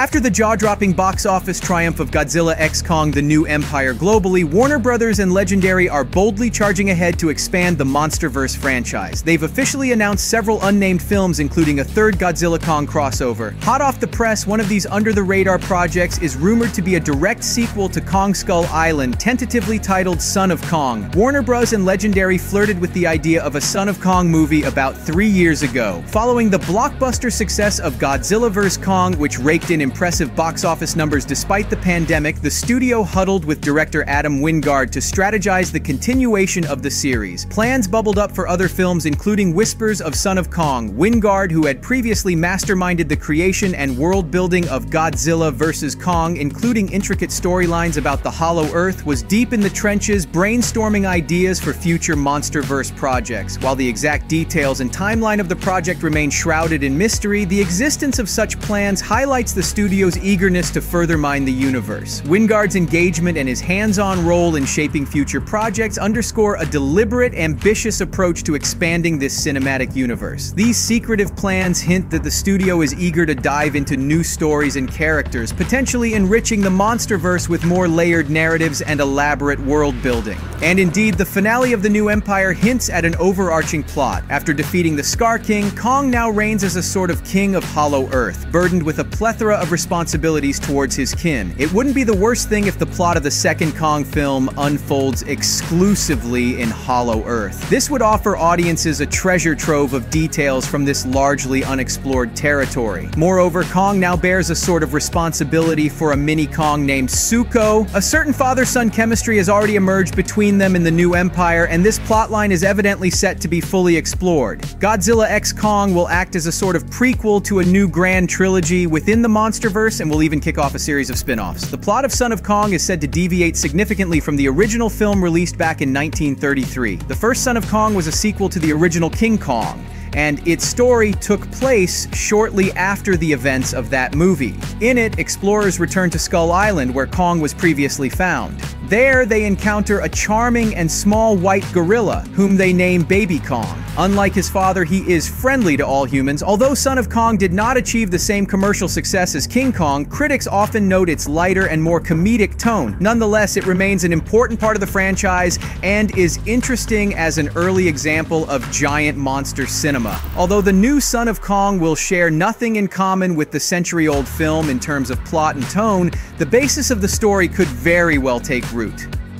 After the jaw-dropping box office triumph of Godzilla x Kong: The New Empire globally, Warner Bros. And Legendary are boldly charging ahead to expand the MonsterVerse franchise. They've officially announced several unnamed films, including a third Godzilla-Kong crossover. Hot off the press, one of these under-the-radar projects is rumored to be a direct sequel to Kong Skull Island, tentatively titled Son of Kong. Warner Bros. And Legendary flirted with the idea of a Son of Kong movie about 3 years ago. Following the blockbuster success of Godzilla vs. Kong, which raked in impressive box office numbers despite the pandemic, the studio huddled with director Adam Wingard to strategize the continuation of the series. Plans bubbled up for other films, including Whispers of Son of Kong. Wingard, who had previously masterminded the creation and world-building of Godzilla vs. Kong, including intricate storylines about the Hollow Earth, was deep in the trenches, brainstorming ideas for future MonsterVerse projects. While the exact details and timeline of the project remain shrouded in mystery, the existence of such plans highlights the studio's eagerness to further mine the universe. Wingard's engagement and his hands-on role in shaping future projects underscore a deliberate, ambitious approach to expanding this cinematic universe. These secretive plans hint that the studio is eager to dive into new stories and characters, potentially enriching the MonsterVerse with more layered narratives and elaborate world-building. And indeed, the finale of The New Empire hints at an overarching plot. After defeating the Scar King, Kong now reigns as a sort of king of Hollow Earth, burdened with a plethora of responsibilities towards his kin. It wouldn't be the worst thing if the plot of the second Kong film unfolds exclusively in Hollow Earth. This would offer audiences a treasure trove of details from this largely unexplored territory. Moreover, Kong now bears a sort of responsibility for a mini-Kong named Zuko. A certain father-son chemistry has already emerged between them in The New Empire, and this plotline is evidently set to be fully explored. Godzilla x Kong will act as a sort of prequel to a new grand trilogy within the MonsterVerse, and will even kick off a series of spin-offs. The plot of Son of Kong is said to deviate significantly from the original film released back in 1933. The first Son of Kong was a sequel to the original King Kong, and its story took place shortly after the events of that movie. In it, explorers return to Skull Island, where Kong was previously found. There, they encounter a charming and small white gorilla, whom they name Baby Kong. Unlike his father, he is friendly to all humans. Although Son of Kong did not achieve the same commercial success as King Kong, critics often note its lighter and more comedic tone. Nonetheless, it remains an important part of the franchise and is interesting as an early example of giant monster cinema. Although the new Son of Kong will share nothing in common with the century-old film in terms of plot and tone, the basis of the story could very well take root.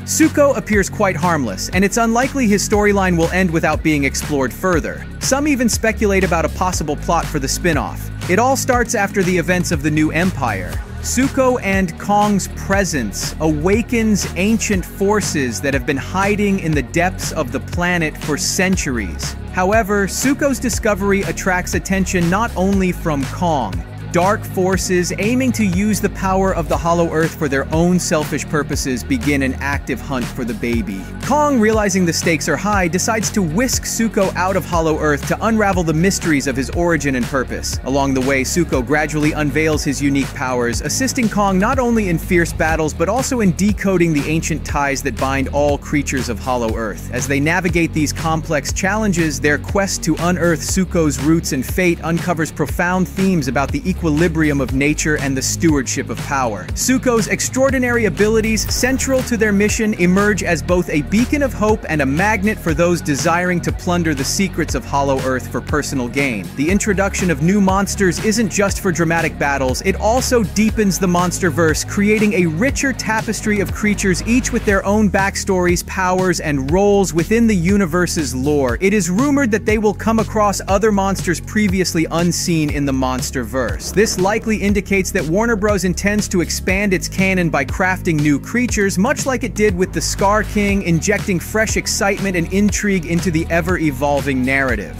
Zuko appears quite harmless, and it's unlikely his storyline will end without being explored further. Some even speculate about a possible plot for the spin-off. It all starts after the events of The New Empire. Zuko and Kong's presence awakens ancient forces that have been hiding in the depths of the planet for centuries. However, Zuko's discovery attracts attention not only from Kong. Dark forces aiming to use the power of the Hollow Earth for their own selfish purposes begin an active hunt for the baby. Kong, realizing the stakes are high, decides to whisk Zuko out of Hollow Earth to unravel the mysteries of his origin and purpose. Along the way, Zuko gradually unveils his unique powers, assisting Kong not only in fierce battles but also in decoding the ancient ties that bind all creatures of Hollow Earth. As they navigate these complex challenges, their quest to unearth Zuko's roots and fate uncovers profound themes about the equilibrium of nature and the stewardship of power. Zuko's extraordinary abilities, central to their mission, emerge as both a beacon of hope and a magnet for those desiring to plunder the secrets of Hollow Earth for personal gain. The introduction of new monsters isn't just for dramatic battles, it also deepens the MonsterVerse, creating a richer tapestry of creatures, each with their own backstories, powers, and roles within the universe's lore. It is rumored that they will come across other monsters previously unseen in the MonsterVerse. This likely indicates that Warner Bros. Intends to expand its canon by crafting new creatures, much like it did with the Scar King, injecting fresh excitement and intrigue into the ever-evolving narrative.